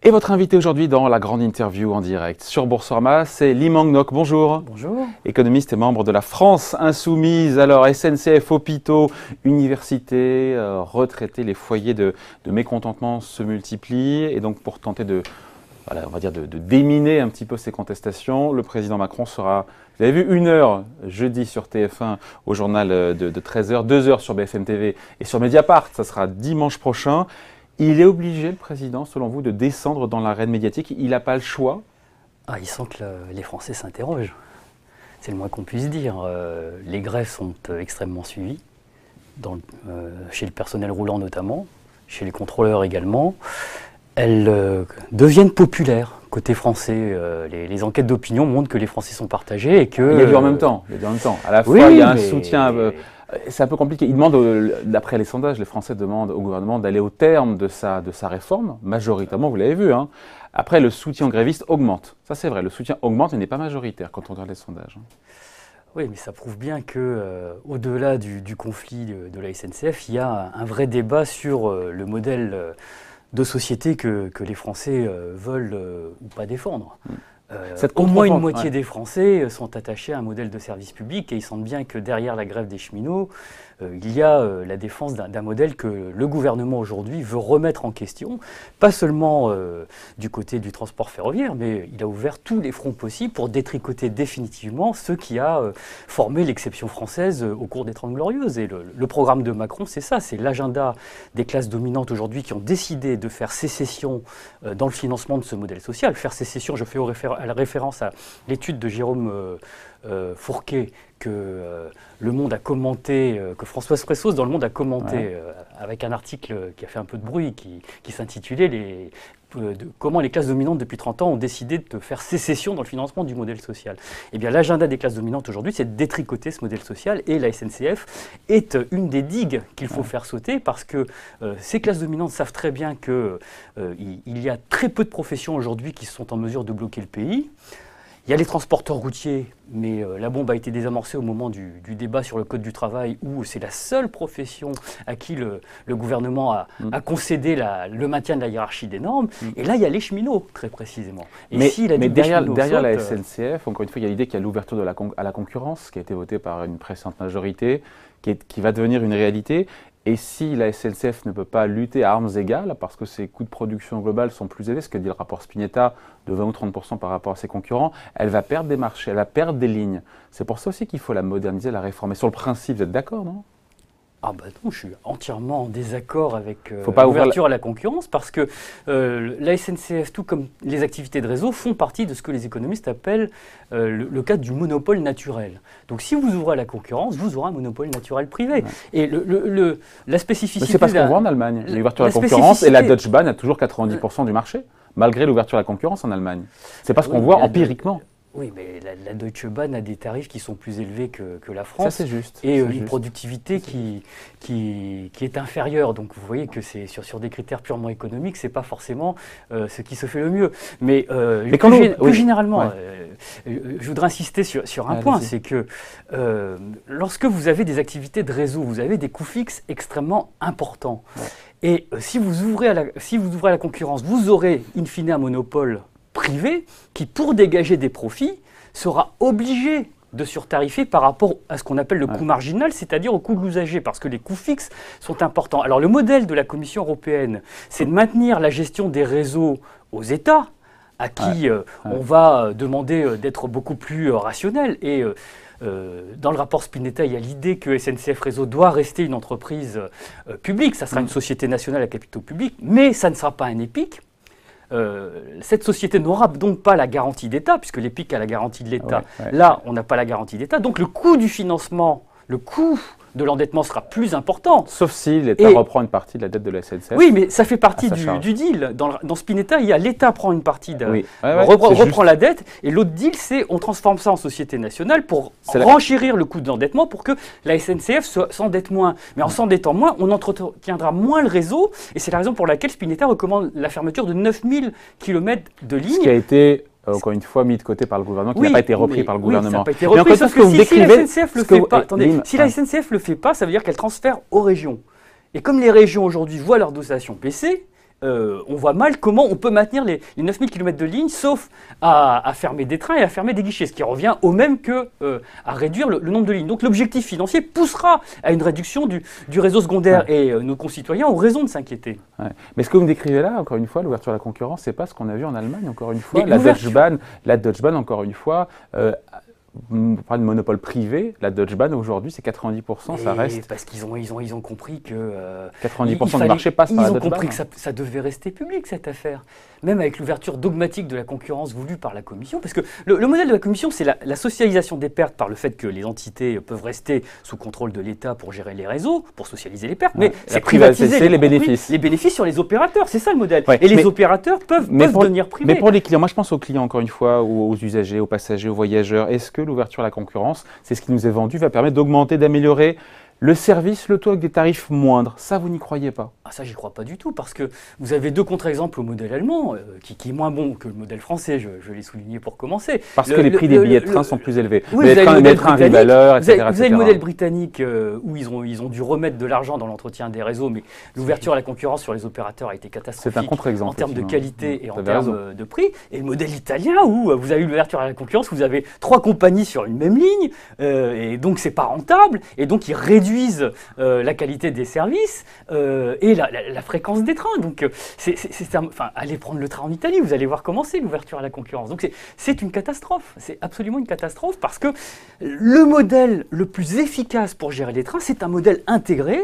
Et votre invité aujourd'hui dans la grande interview en direct sur Boursorama, c'est Lee Mang-nok. Bonjour. Bonjour. Économiste et membre de la France Insoumise. Alors SNCF, hôpitaux, universités, retraités, les foyers de mécontentement se multiplient. Et donc pour tenter de, on va dire de déminer un petit peu ces contestations, le président Macron sera, vous avez vu, 1 heure jeudi sur TF1 au journal de 13h, 2 heures sur BFM TV et sur Mediapart. Ça sera dimanche prochain. Il est obligé, le président, selon vous, de descendre dans l'arène médiatique? Il n'a pas le choix? Il sent que les Français s'interrogent. C'est le moins qu'on puisse dire. Les grèves sont extrêmement suivies, chez le personnel roulant notamment, chez les contrôleurs également. Elles deviennent populaires côté français. Les enquêtes d'opinion montrent que les Français sont partagés et que... Il y a du en même temps. À la fois, il y a un soutien... C'est un peu compliqué. D'après les sondages, les Français demandent au gouvernement d'aller au terme de sa réforme, majoritairement, vous l'avez vu. Hein. Après, le soutien gréviste augmente. Ça, c'est vrai, le soutien augmente et n'est pas majoritaire quand on regarde les sondages. Oui, mais ça prouve bien qu'au-delà du conflit de la SNCF, il y a un vrai débat sur le modèle de société que les Français veulent ou pas défendre. Au moins une moitié des Français sont attachés à un modèle de service public et ils sentent bien que derrière la grève des cheminots, il y a la défense d'un modèle que le gouvernement aujourd'hui veut remettre en question, pas seulement du côté du transport ferroviaire, mais il a ouvert tous les fronts possibles pour détricoter définitivement ce qui a formé l'exception française au cours des 30 Glorieuses. Et le programme de Macron, c'est ça, c'est l'agenda des classes dominantes aujourd'hui qui ont décidé de faire sécession dans le financement de ce modèle social. Faire sécession, je fais référence à l'étude de Jérôme Fourquet que Le Monde a commenté, que Françoise Fressos dans Le Monde a commenté avec un article qui a fait un peu de bruit, qui s'intitulait comment les classes dominantes depuis 30 ans ont décidé de faire sécession dans le financement du modèle social. Eh bien, l'agenda des classes dominantes aujourd'hui, c'est de détricoter ce modèle social et la SNCF est une des digues qu'il faut faire sauter parce que ces classes dominantes savent très bien qu'il y a très peu de professions aujourd'hui qui sont en mesure de bloquer le pays. Il y a les transporteurs routiers, mais la bombe a été désamorcée au moment du débat sur le Code du travail où c'est la seule profession à qui le gouvernement a concédé le maintien de la hiérarchie des normes. Et là, il y a les cheminots, très précisément. Et mais derrière la SNCF, encore une fois, il y a l'idée qu'il y a l'ouverture à la concurrence qui a été votée par une précédente majorité, qui va devenir une réalité. Et si la SNCF ne peut pas lutter à armes égales, parce que ses coûts de production globale sont plus élevés, ce que dit le rapport Spinetta, de 20 ou 30% par rapport à ses concurrents, elle va perdre des marchés, elle va perdre des lignes. C'est pour ça aussi qu'il faut la moderniser, la réformer. Sur le principe, vous êtes d'accord, non ? Non, je suis entièrement en désaccord avec l'ouverture à la concurrence parce que la SNCF, tout comme les activités de réseau, font partie de ce que les économistes appellent le cadre du monopole naturel. Donc si vous ouvrez à la concurrence, vous aurez un monopole naturel privé. Ouais. Et la spécificité... C'est pas ce qu'on voit en Allemagne. L'ouverture à la concurrence et la Deutsche Bahn a toujours 90% du marché, malgré l'ouverture à la concurrence en Allemagne. C'est pas ce qu'on voit empiriquement. Oui, mais la Deutsche Bahn a des tarifs qui sont plus élevés que la France. Ça, c'est juste. Et une productivité qui est inférieure. Donc, vous voyez que c'est sur des critères purement économiques, ce n'est pas forcément ce qui se fait le mieux. Mais plus généralement, je voudrais insister sur un point, c'est que lorsque vous avez des activités de réseau, vous avez des coûts fixes extrêmement importants. Ouais. Et si vous ouvrez à la concurrence, vous aurez in fine un monopole privé qui, pour dégager des profits, sera obligé de surtarifer par rapport à ce qu'on appelle le coût marginal, c'est-à-dire au coût de l'usager, parce que les coûts fixes sont importants. Alors le modèle de la Commission européne, c'est de maintenir la gestion des réseaux aux États, à qui on va demander d'être beaucoup plus rationnel. Et dans le rapport Spinetta, il y a l'idée que SNCF Réseau doit rester une entreprise publique, ça sera une société nationale à capitaux publics, mais ça ne sera pas un EPIC. Cette société n'aura donc pas la garantie d'État, puisque l'EPIC a la garantie de l'État. Là, on n'a pas la garantie d'État. Donc le coût du financement, le coût de l'endettement sera plus important. Sauf si l'État reprend une partie de la dette de la SNCF. Oui, mais ça fait partie du deal. Dans Spinetta, il y a l'État prend une partie, reprend la dette, et l'autre deal, c'est on transforme ça en société nationale pour renchérir le coût de l'endettement pour que la SNCF s'endette moins. Mais en s'endettant moins, on entretiendra moins le réseau, et c'est la raison pour laquelle Spinetta recommande la fermeture de 9000 km de lignes. Ce qui a été encore une fois mis de côté par le gouvernement, qui n'a pas été repris par le gouvernement. Ça n'a pas été repris, sauf que si la SNCF le fait pas, si la SNCF le fait pas, ça veut dire qu'elle transfère aux régions. Et comme les régions aujourd'hui voient leur dotation baisser, on voit mal comment on peut maintenir les 9000 km de ligne, sauf à fermer des trains et à fermer des guichets, ce qui revient au même que à réduire le nombre de lignes. Donc l'objectif financier poussera à une réduction du réseau secondaire et nos concitoyens ont raison de s'inquiéter. Ouais. Mais ce que vous me décrivez là, encore une fois, l'ouverture à la concurrence, c'est pas ce qu'on a vu en Allemagne, encore une fois. La Deutsche Bahn, encore une fois, on parle de monopole privé, la Deutsche Bahn aujourd'hui c'est 90%, ça reste. Parce qu'ils ont compris que 90% du marché passe par la Deutsche Bahn. Ils ont compris que ça devait rester public cette affaire, même avec l'ouverture dogmatique de la concurrence voulue par la Commission, parce que le modèle de la Commission c'est la socialisation des pertes par le fait que les entités peuvent rester sous contrôle de l'État pour gérer les réseaux, pour socialiser les pertes, mais c'est privatiser les bénéfices. Les bénéfices sur les opérateurs, c'est ça le modèle. Ouais, et les opérateurs peuvent devenir privés. Mais pour les clients, moi je pense aux clients encore une fois, aux usagers, aux passagers, aux voyageurs, est-ce que l'ouverture à la concurrence, c'est ce qui nous est vendu, va permettre d'augmenter, d'améliorer le service, le taux avec des tarifs moindres? Ça, vous n'y croyez pas? Ah, ça, j'y crois pas du tout, parce que vous avez deux contre-exemples au modèle allemand, qui est moins bon que le modèle français, je l'ai souligné pour commencer. Parce que les prix des billets de train sont plus élevés. Oui, les trains arrivent à l'heure, etc. Vous avez le modèle britannique, où ils ont dû remettre de l'argent dans l'entretien des réseaux, mais l'ouverture à la concurrence sur les opérateurs a été catastrophique. C'est un contre-exemple. En termes de qualité et en termes de prix. Et le modèle italien, où vous avez eu l'ouverture à la concurrence, vous avez 3 compagnies sur une même ligne, et donc c'est pas rentable, et donc ils réduisent la qualité des services et la fréquence des trains. Donc, allez prendre le train en Italie, vous allez voir comment c'est l'ouverture à la concurrence. Donc, c'est une catastrophe. C'est absolument une catastrophe parce que le modèle le plus efficace pour gérer les trains, c'est un modèle intégré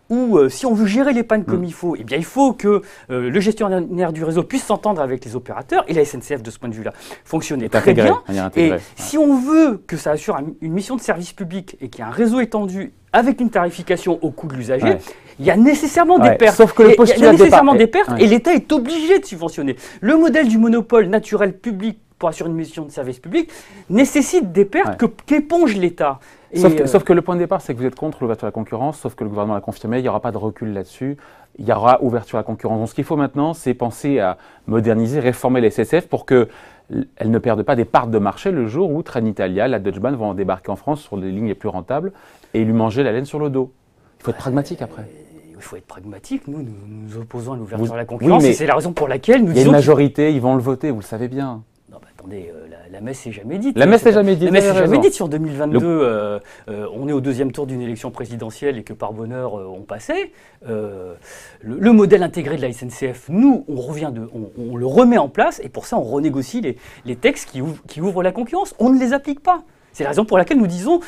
où, si on veut gérer les pannes comme il faut, eh bien, il faut que le gestionnaire du réseau puisse s'entendre avec les opérateurs, et la SNCF, de ce point de vue-là, fonctionnait très bien. Et si on veut que ça assure une mission de service public et qu'il y ait un réseau étendu avec une tarification au coût de l'usager, il y a nécessairement des pertes. Sauf que il y a nécessairement des pertes et l'État est obligé de subventionner. Le modèle du monopole naturel public pour assurer une mission de service public nécessite des pertes qu'éponge l'État. Sauf que le point de départ, c'est que vous êtes contre l'ouverture à la concurrence, sauf que le gouvernement l'a confirmé, il n'y aura pas de recul là-dessus, il y aura ouverture à la concurrence. Donc ce qu'il faut maintenant, c'est penser à moderniser, réformer les SNCF pour qu'elles ne perdent pas des parts de marché le jour où Trenitalia, la Deutsche Bahn vont débarquer en France sur les lignes les plus rentables et lui manger la laine sur le dos. Il faut être pragmatique après. Il faut être pragmatique. Nous nous opposons à l'ouverture à la concurrence et c'est la raison pour laquelle nous disons... Il y a une majorité, ils vont le voter, vous le savez bien. Non, bah, attendez, la messe n'est jamais dite. La messe n'est jamais dite. La messe n'est jamais dite. Sur 2022, on est au deuxième tour d'une élection présidentielle et que par bonheur, on passait. Le modèle intégré de la SNCF, nous, on le remet en place et pour ça, on renégocie les textes qui ouvrent la concurrence. On ne les applique pas. C'est la raison pour laquelle nous disons,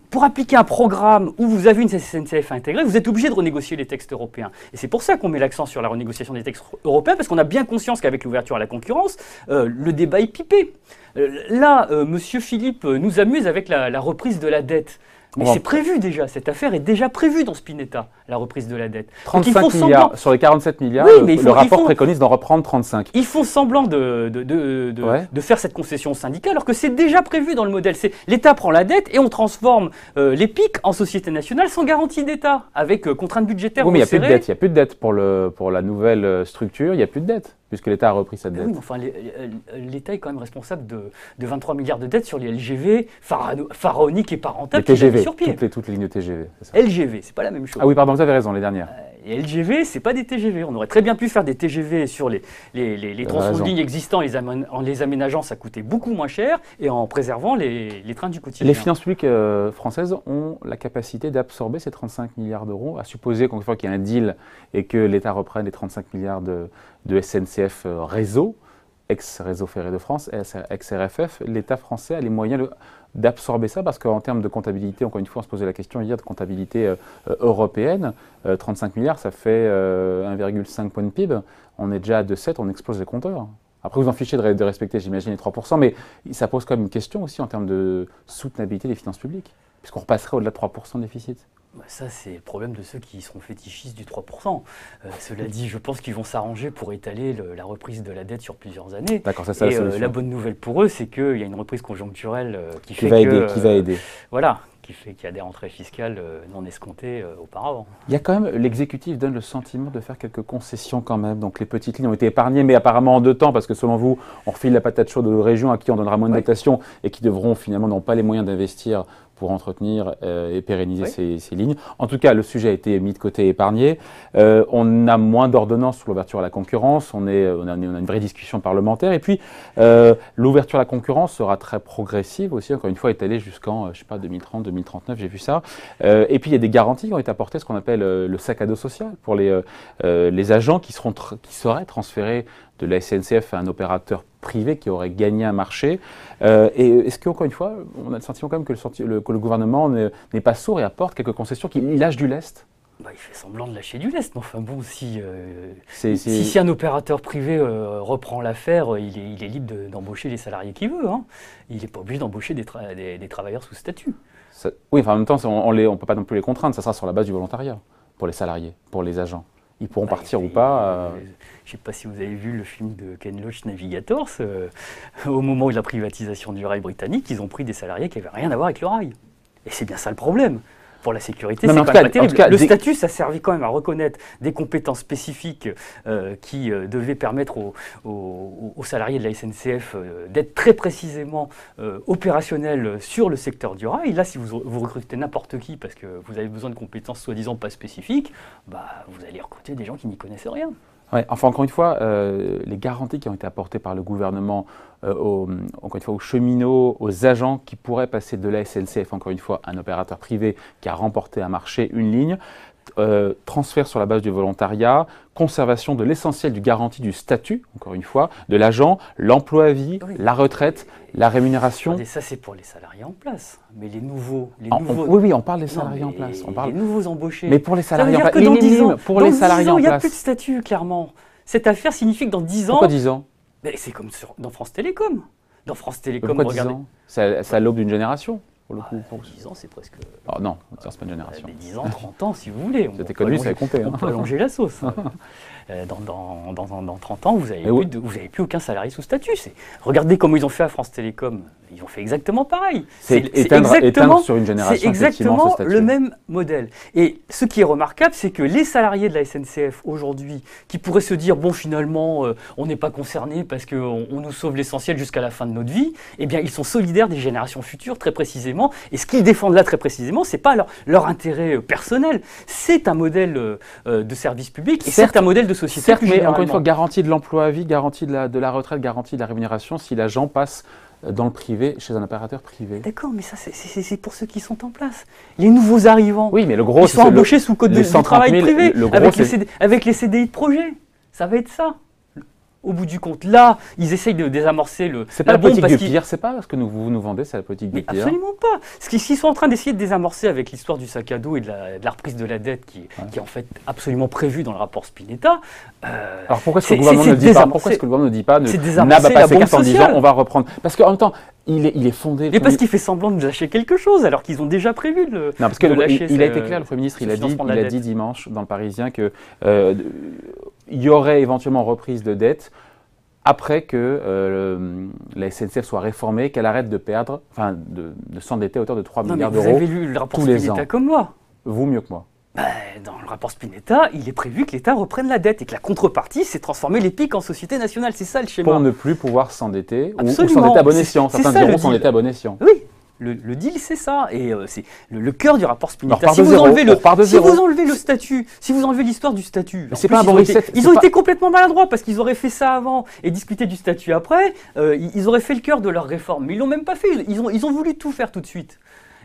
pour appliquer un programme où vous avez une SNCF intégrée, vous êtes obligé de renégocier les textes européens. Et c'est pour ça qu'on met l'accent sur la renégociation des textes européens, parce qu'on a bien conscience qu'avec l'ouverture à la concurrence, le débat est pipé. Là, Monsieur Philippe nous amuse avec la reprise de la dette. Mais c'est prévu déjà, cette affaire est déjà prévue dans Spinetta, la reprise de la dette. 35 milliards, sur les 47 milliards, le rapport préconise d'en reprendre 35. Ils font semblant de faire cette concession au syndicat, alors que c'est déjà prévu dans le modèle. L'État prend la dette et on transforme les PIC en société nationale sans garantie d'État, avec contraintes budgétaires. Oui, mais il n'y a plus de dette pour la nouvelle structure, il n'y a plus de dette, puisque l'État a repris cette dette. Oui, mais enfin, l'État est quand même responsable de 23 milliards de dettes sur les LGV pharaoniques et pas rentables. Les TGV, toutes les lignes de TGV. LGV, c'est pas la même chose. Ah oui, pardon, vous avez raison, les dernières. Et LGV, c'est pas des TGV. On aurait très bien pu faire des TGV sur les tronçons de lignes existants, en les aménageant, ça coûtait beaucoup moins cher, et en préservant les trains du quotidien. Les finances publiques françaises ont la capacité d'absorber ces 35 milliards d'euros, à supposer qu'une fois qu'il y a un deal et que l'État reprenne les 35 milliards de SNCF réseau, ex-réseau ferré de France, ex-RFF, l'État français a les moyens d'absorber ça, parce qu'en termes de comptabilité, encore une fois, on se posait la question hier de comptabilité européenne, 35 milliards, ça fait 1,5 point de PIB, on est déjà à 2,7, on explose les compteurs. Après, vous en fichez de respecter, j'imagine, les 3%, mais ça pose quand même une question aussi en termes de soutenabilité des finances publiques, puisqu'on repasserait au-delà de 3% de déficit. Ça, c'est le problème de ceux qui seront fétichistes du 3%. Cela dit, je pense qu'ils vont s'arranger pour étaler la reprise de la dette sur plusieurs années. D'accord, c'est ça la solution. La bonne nouvelle pour eux, c'est qu'il y a une reprise conjoncturelle qui va aider. Voilà, qui fait qu'il y a des rentrées fiscales non escomptées auparavant. Il y a quand même, l'exécutif donne le sentiment de faire quelques concessions quand même. Donc les petites lignes ont été épargnées, mais apparemment en 2 temps, parce que selon vous, on refile la patate chaude aux régions à qui on donnera moins de dotation et qui devront finalement n'ont pas les moyens d'investir pour entretenir et pérenniser ces lignes. En tout cas, le sujet a été mis de côté et épargné. On a moins d'ordonnances sur l'ouverture à la concurrence. On a une vraie discussion parlementaire. Et puis, l'ouverture à la concurrence sera très progressive aussi, encore une fois, étalée jusqu'en, je sais pas, 2030, 2039, j'ai vu ça. Et puis, il y a des garanties qui ont été apportées, ce qu'on appelle le sac à dos social, pour les agents qui seraient transférés de la SNCF à un opérateur privé qui aurait gagné un marché. Et est-ce qu'encore une fois, on a le sentiment quand même que le gouvernement n'est pas sourd et apporte quelques concessions, qu'il lâche du lest? Bah, il fait semblant de lâcher du lest, mais enfin bon, si un opérateur privé reprend l'affaire, il est libre d'embaucher les salariés qu'il veut. Hein. Il n'est pas obligé d'embaucher des travailleurs sous statut. Oui, enfin, en même temps, on ne peut pas non plus les contraindre, ça sera sur la base du volontariat pour les salariés, pour les agents. Ils pourront partir ou pas. Je ne sais pas si vous avez vu le film de Ken Loach, Navigators. Au moment de la privatisation du rail britannique, ils ont pris des salariés qui n'avaient rien à voir avec le rail. Et c'est bien ça le problème. Pour la sécurité, c'est quand même pas terrible. Le statut, ça servait quand même à reconnaître des compétences spécifiques qui devaient permettre aux salariés de la SNCF d'être très précisément opérationnels sur le secteur du rail. Là, si vous recrutez n'importe qui parce que vous avez besoin de compétences soi-disant pas spécifiques, bah, vous allez recruter des gens qui n'y connaissent rien. Ouais, enfin, encore une fois, les garanties qui ont été apportées par le gouvernement encore une fois, aux cheminots, aux agents qui pourraient passer de la SNCF, encore une fois, un opérateur privé qui a remporté un marché, une ligne, transfert sur la base du volontariat, conservation de l'essentiel du garantie du statut, encore une fois, de l'agent, l'emploi à vie, la retraite, la rémunération. Et ça, c'est pour les salariés en place. Mais les nouveaux... Oui, on parle des salariés en place. Les nouveaux embauchés. Mais pour les salariés en place, dans 10 ans, pour les salariés en place. Il n'y a plus de statut, clairement. Cette affaire signifie que dans 10 ans... Pourquoi 10 ans? C'est comme dans France Télécom. Dans France Télécom, pourquoi 10 ans? C'est à l'aube d'une génération, pour le coup. 10 ans, c'est presque... Oh non, c'est pas une génération. 10 ans, 30 ans, si vous voulez. C'était connu, ça a compté. On peut allonger la sauce. Dans 30 ans, vous n'avez plus aucun salarié sous statut. Regardez comment ils ont fait à France Télécom. Ils ont fait exactement pareil. C'est éteindre sur une génération. C'est exactement le même modèle. Et ce qui est remarquable, c'est que les salariés de la SNCF aujourd'hui, qui pourraient se dire, bon, finalement, on n'est pas concernés parce qu'on nous sauve l'essentiel jusqu'à la fin de notre vie, eh bien, ils sont solidaires des générations futures, très précisément. Et ce qu'ils défendent là, très précisément, ce n'est pas leur intérêt personnel. C'est un modèle de service public et c'est un modèle de société. Certes, mais encore une fois, garantie de l'emploi à vie, garantie de la retraite, garantie de la rémunération si l'agent passe dans le privé, chez un opérateur privé. D'accord, mais ça, c'est pour ceux qui sont en place. Les nouveaux arrivants, oui, mais le gros, ils sont embauchés sous code du travail privé, avec les CDI de projet. Ça va être ça. Au bout du compte, là, ils essayent de désamorcer le. C'est pas la politique du pire, c'est pas ce que vous nous vendez, c'est la politique du pire. Absolument pas. Ce qu'ils sont en train d'essayer de désamorcer avec l'histoire du sac à dos et de la reprise de la dette qui est en fait absolument prévue dans le rapport Spinetta. Alors pourquoi est-ce que le gouvernement ne dit pas? Pourquoi est-ce que le gouvernement ne dit pas? N'a pas passé cartes en disant on va reprendre. Parce qu'en même temps, il est fondé. Mais parce qu'il fait semblant de nous lâcher quelque chose alors qu'ils ont déjà prévu de non, parce que il a été clair, le Premier ministre, il a dit dimanche dans le Parisien que il y aurait éventuellement reprise de dette après que la SNCF soit réformée, qu'elle arrête de perdre, enfin de s'endetter à hauteur de 3 milliards d'euros. Vous avez lu le rapport Spinetta comme moi. Vous mieux que moi. Dans le rapport Spinetta, il est prévu que l'État reprenne la dette et que la contrepartie, c'est transformer l'EPIC en société nationale. C'est ça le schéma. Pour ne plus pouvoir s'endetter ou s'endetter à bon escient. Certains diront s'endetter à bon escient. Oui. Le deal, c'est ça. Et c'est le cœur du rapport Spinetta. Si vous enlevez le statut, si vous enlevez l'histoire du statut, ils ont été complètement maladroits parce qu'ils auraient fait ça avant et discuté du statut après. Ils auraient fait le cœur de leur réforme. Mais ils l'ont même pas fait. Ils ont voulu tout faire tout de suite.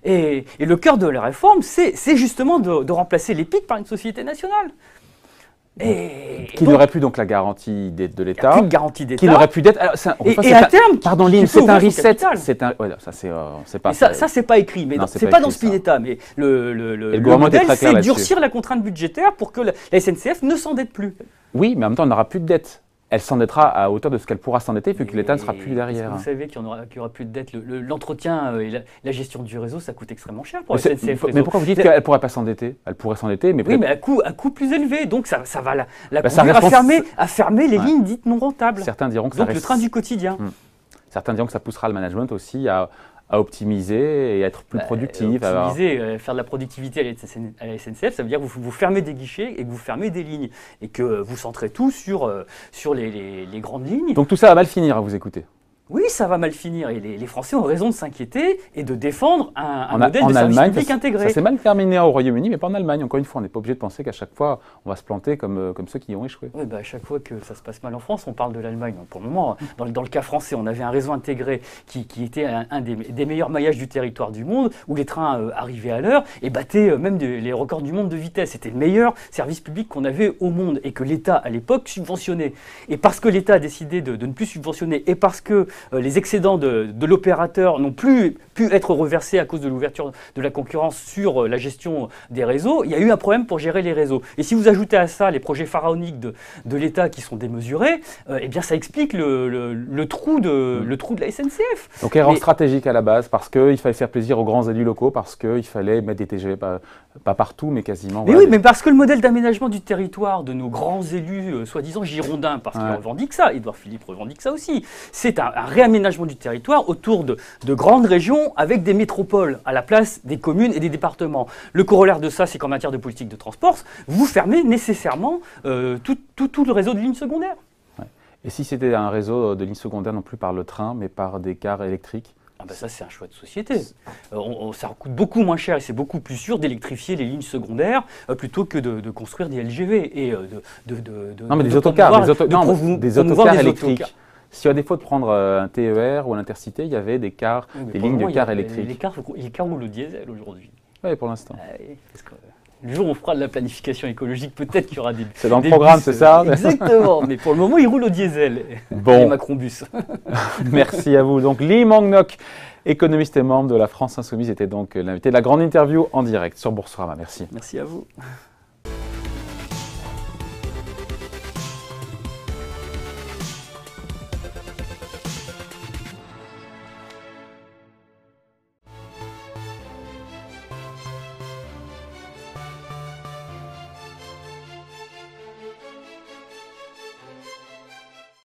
Et le cœur de la réforme, c'est justement de remplacer l'EPIC par une société nationale. Qui n'aurait plus donc la garantie de l'État. Plus de garantie d'État. Qui n'aurait plus d'être. Et à terme, pardon, Lynn, c'est un reset. C'est pas. Ça, c'est pas écrit, mais c'est pas dans Spinetta. Mais le modèle, c'est durcir la contrainte budgétaire pour que la SNCF ne s'endette plus. Oui, mais en même temps, on n'aura plus de dette. Elle s'endettera à hauteur de ce qu'elle pourra s'endetter, vu que l'État ne sera plus derrière. Vous savez qu'il n'y aura plus de dette. L'entretien et la gestion du réseau, ça coûte extrêmement cher pour la SNCF. Mais pourquoi vous dites qu'elle ne pourrait pas s'endetter? Elle pourrait s'endetter, mais oui, mais à coût plus élevé. Donc ça va la conduire à fermer les lignes dites non rentables. Certains diront que donc le train du quotidien. Certains diront que ça poussera le management aussi à optimiser et être plus productif. Optimiser, faire de la productivité à la SNCF, ça veut dire que vous fermez des guichets et que vous fermez des lignes et que vous centrez tout sur les grandes lignes. Donc tout ça va mal finir à vous écouter. Oui, ça va mal finir. Et les Français ont raison de s'inquiéter et de défendre un modèle En de service Allemagne, public intégré. ça s'est mal terminé au Royaume-Uni, mais pas en Allemagne. Encore une fois, on n'est pas obligé de penser qu'à chaque fois, on va se planter comme ceux qui ont échoué. Oui, à chaque fois que ça se passe mal en France, on parle de l'Allemagne. Pour le moment, dans le cas français, on avait un réseau intégré qui était un des meilleurs maillages du territoire du monde, où les trains arrivaient à l'heure et battaient même les records du monde de vitesse. C'était le meilleur service public qu'on avait au monde et que l'État, à l'époque, subventionnait. Et parce que l'État a décidé de ne plus subventionner et parce que les excédents de l'opérateur n'ont plus pu être reversés à cause de l'ouverture de la concurrence sur la gestion des réseaux, il y a eu un problème pour gérer les réseaux. Et si vous ajoutez à ça les projets pharaoniques de l'État qui sont démesurés, eh bien ça explique le trou de la SNCF. Donc erreur stratégique à la base, parce qu'il fallait faire plaisir aux grands élus locaux, parce qu'il fallait mettre des TGV, pas partout, mais quasiment. Mais voilà, oui, mais parce que le modèle d'aménagement du territoire de nos grands élus, soi-disant girondins, parce qu'ils revendiquent ça, Édouard Philippe revendique ça aussi, c'est un réaménagement du territoire autour de grandes régions avec des métropoles à la place des communes et des départements. Le corollaire de ça, c'est qu'en matière de politique de transport, vous fermez nécessairement tout le réseau de lignes secondaires. Ouais. Et si c'était un réseau de lignes secondaires non plus par le train, mais par des cars électriques? Ça, c'est un choix de société. Ça coûte beaucoup moins cher et c'est beaucoup plus sûr d'électrifier les lignes secondaires plutôt que de construire des LGV et non, mais des autocars, des autocars électriques. Si à défaut de prendre un TER ou un Intercité, il y avait des cars, des lignes de cars électriques. Les cars roulent au diesel aujourd'hui. Oui, pour l'instant. Le jour où on fera de la planification écologique, peut-être qu'il y aura des... C'est dans le programme, c'est ça? Exactement, mais pour le moment, ils roulent au diesel, les Macron-bus. Merci à vous. Donc, Lee Mang-nok, économiste et membre de la France Insoumise, était donc l'invité de la grande interview en direct sur Boursorama. Merci. Merci à vous.